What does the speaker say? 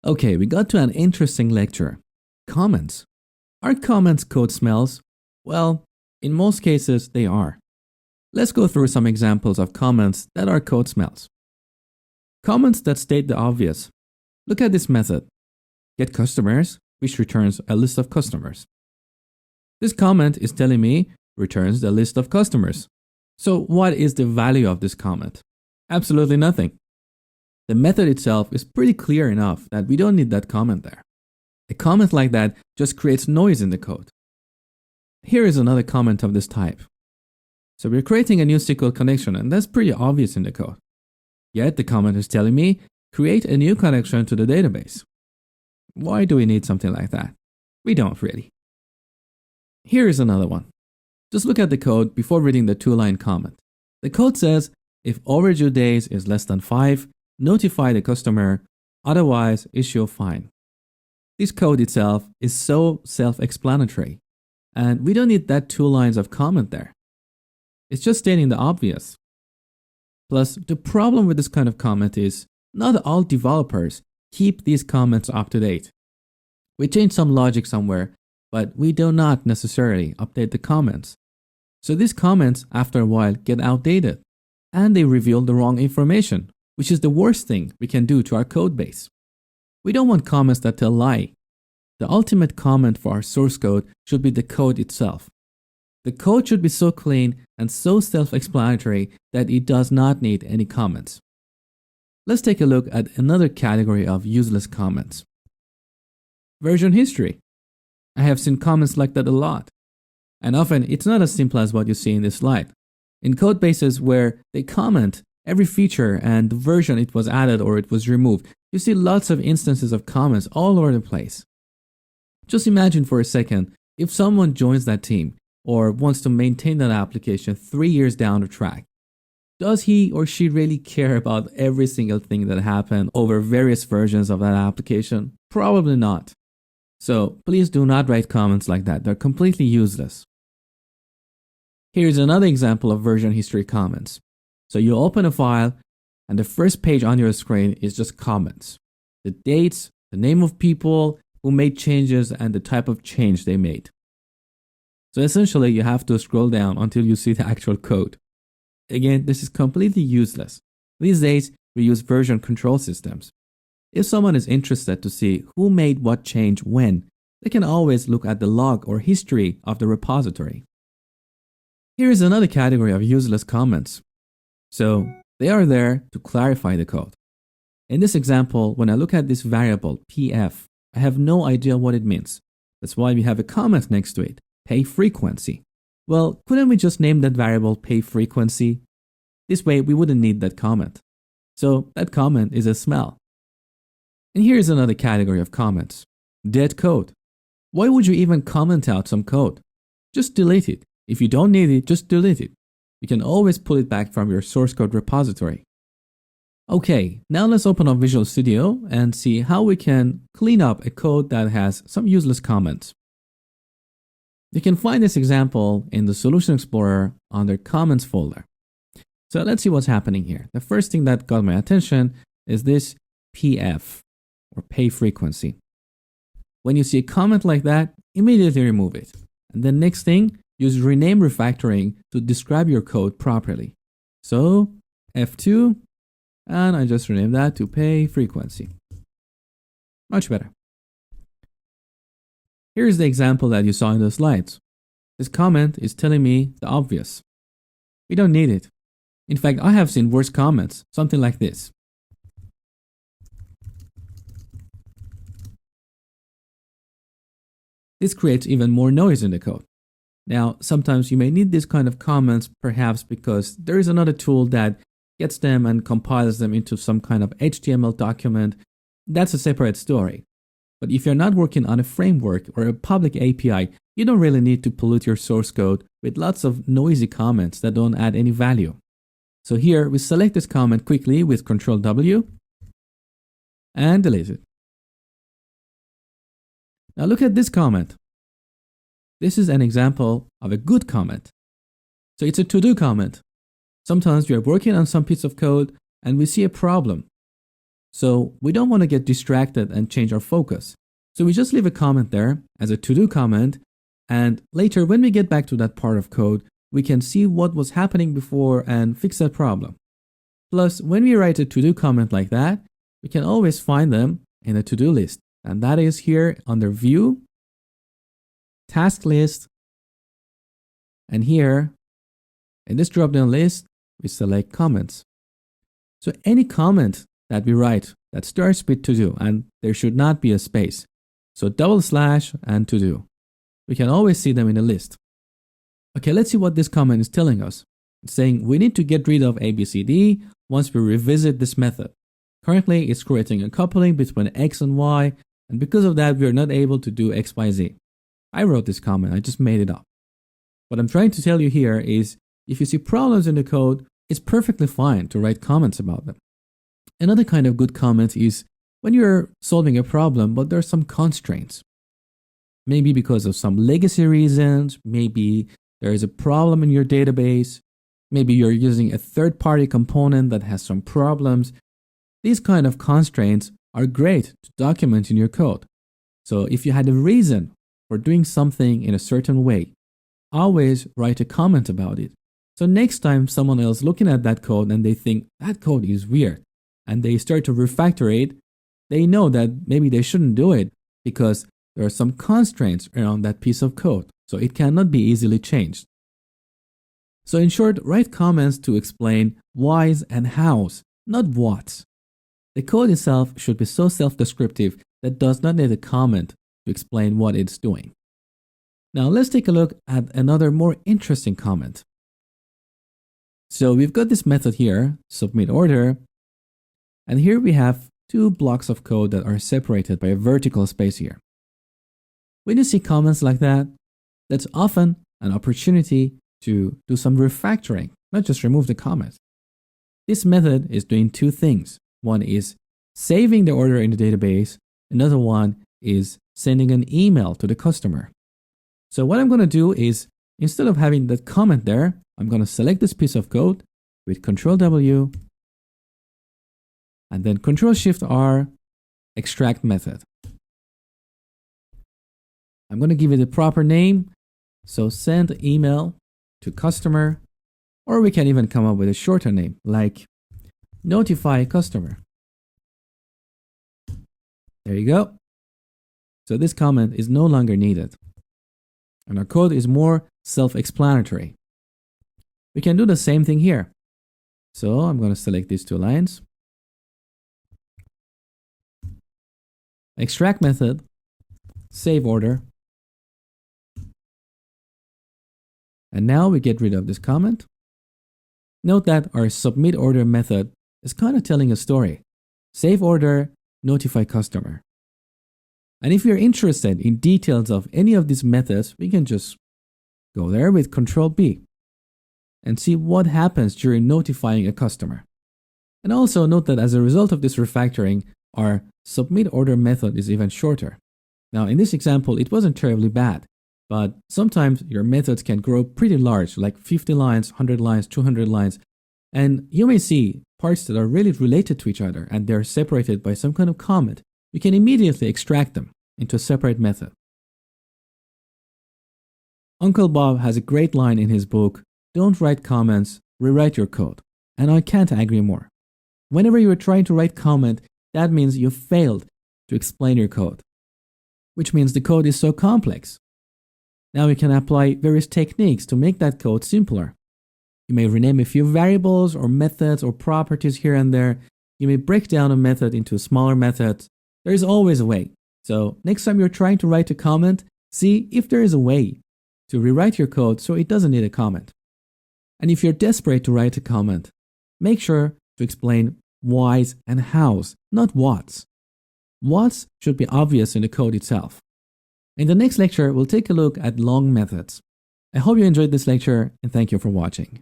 Okay, we got to an interesting lecture. Comments. Are comments code smells? Well, in most cases, they are. Let's go through some examples of comments that are code smells. Comments that state the obvious. Look at this method. Get customers, which returns a list of customers. This comment is telling me returns the list of customers. So what is the value of this comment? Absolutely nothing. The method itself is pretty clear enough that we don't need that comment there. A comment like that just creates noise in the code. Here is another comment of this type. So we're creating a new SQL connection, and that's pretty obvious in the code. Yet the comment is telling me, create a new connection to the database. Why do we need something like that? We don't really. Here is another one. Just look at the code before reading the two-line comment. The code says, if overdue days is less than 5, notify the customer, otherwise issue a fine. This code itself is so self-explanatory, and we don't need that 2 lines of comment there. It's just stating the obvious. Plus, the problem with this kind of comment is not all developers keep these comments up to date. We change some logic somewhere, but we do not necessarily update the comments. So these comments, after a while, get outdated, and they reveal the wrong information, which is the worst thing we can do to our code base. We don't want comments that tell lie. The ultimate comment for our source code should be the code itself. The code should be so clean and so self-explanatory that it does not need any comments. Let's take a look at another category of useless comments. Version history. I have seen comments like that a lot. And often it's not as simple as what you see in this slide. In code bases where they comment every feature and the version it was added or it was removed, you see lots of instances of comments all over the place. Just imagine for a second if someone joins that team or wants to maintain that application 3 years down the track. Does he or she really care about every single thing that happened over various versions of that application? Probably not. So please do not write comments like that. They're completely useless. Here's another example of version history comments. So you open a file and the first page on your screen is just comments. The dates, the name of people who made changes, and the type of change they made. So essentially you have to scroll down until you see the actual code. Again, this is completely useless. These days we use version control systems. If someone is interested to see who made what change when, they can always look at the log or history of the repository. Here is another category of useless comments. So they are there to clarify the code. In this example, when I look at this variable pf, I have no idea what it means. That's why we have a comment next to it, pay frequency. Well, couldn't we just name that variable pay frequency? This way we wouldn't need that comment. So that comment is a smell. And here is another category of comments. Dead code. Why would you even comment out some code? Just delete it. If you don't need it, just delete it. You can always pull it back from your source code repository. Okay, now let's open up Visual Studio and see how we can clean up a code that has some useless comments. You can find this example in the Solution Explorer under Comments folder. So let's see what's happening here. The first thing that got my attention is this PF, or pay frequency. When you see a comment like that, immediately remove it. And the next thing, use rename refactoring to describe your code properly. So F2, and I just renamed that to pay frequency. Much better. Here's the example that you saw in the slides. This comment is telling me the obvious. We don't need it. In fact, I have seen worse comments, something like this. This creates even more noise in the code. Now, sometimes you may need these kind of comments perhaps because there is another tool that gets them and compiles them into some kind of HTML document. That's a separate story. But if you're not working on a framework or a public API, you don't really need to pollute your source code with lots of noisy comments that don't add any value. So here we select this comment quickly with Ctrl W and delete it. Now look at this comment. This is an example of a good comment. So it's a to-do comment. Sometimes we are working on some piece of code and we see a problem. So we don't want to get distracted and change our focus. So we just leave a comment there as a to-do comment, and later when we get back to that part of code, we can see what was happening before and fix that problem. Plus, when we write a to-do comment like that, we can always find them in a to-do list. And that is here under View, Task List, and here in this drop-down list, we select Comments. So any comment that we write that starts with to-do, and there should not be a space. So / and to-do. We can always see them in a list. Okay, let's see what this comment is telling us. It's saying we need to get rid of ABCD once we revisit this method. Currently, it's creating a coupling between X and Y, and because of that, we are not able to do X, Y, Z. I wrote this comment, I just made it up. What I'm trying to tell you here is, if you see problems in the code, it's perfectly fine to write comments about them. Another kind of good comment is when you're solving a problem, but there are some constraints. Maybe because of some legacy reasons, maybe there is a problem in your database, maybe you're using a third-party component that has some problems. These kind of constraints are great to document in your code. So if you had a reason for doing something in a certain way, always write a comment about it. So next time someone else looking at that code and they think that code is weird and they start to refactor it, they know that maybe they shouldn't do it because there are some constraints around that piece of code, so it cannot be easily changed. So in short, write comments to explain whys and hows, not whats. The code itself should be so self-descriptive that does not need a comment to explain what it's doing. Now let's take a look at another more interesting comment. So we've got this method here, submit order, and here we have two blocks of code that are separated by a vertical space here. When you see comments like that, that's often an opportunity to do some refactoring, not just remove the comment. This method is doing two things. One is saving the order in the database. Another one is sending an email to the customer. So what I'm going to do is, instead of having that comment there, I'm going to select this piece of code with Ctrl W and then Ctrl Shift R, extract method. I'm going to give it a proper name. So send email to customer, or we can even come up with a shorter name like notify customer. There you go. So this comment is no longer needed. And our code is more self-explanatory. We can do the same thing here. So I'm going to select these two lines. Extract method, save order. And now we get rid of this comment. Note that our submit order method is kind of telling a story. Save order, notify customer. And if you're interested in details of any of these methods, we can just go there with Ctrl B and see what happens during notifying a customer. And also note that as a result of this refactoring, our submit order method is even shorter. Now in this example, it wasn't terribly bad, but sometimes your methods can grow pretty large, like 50 lines, 100 lines, 200 lines. And you may see parts that are really related to each other and they're separated by some kind of comment. You can immediately extract them into a separate method. Uncle Bob has a great line in his book, "Don't write comments, rewrite your code." And I can't agree more. Whenever you are trying to write comment, that means you failed to explain your code, which means the code is so complex. Now we can apply various techniques to make that code simpler. You may rename a few variables or methods or properties here and there. You may break down a method into smaller methods. There is always a way. So next time you're trying to write a comment, see if there is a way to rewrite your code so it doesn't need a comment. And if you're desperate to write a comment, make sure to explain whys and hows, not whats. Whats should be obvious in the code itself. In the next lecture, we'll take a look at long methods. I hope you enjoyed this lecture and thank you for watching.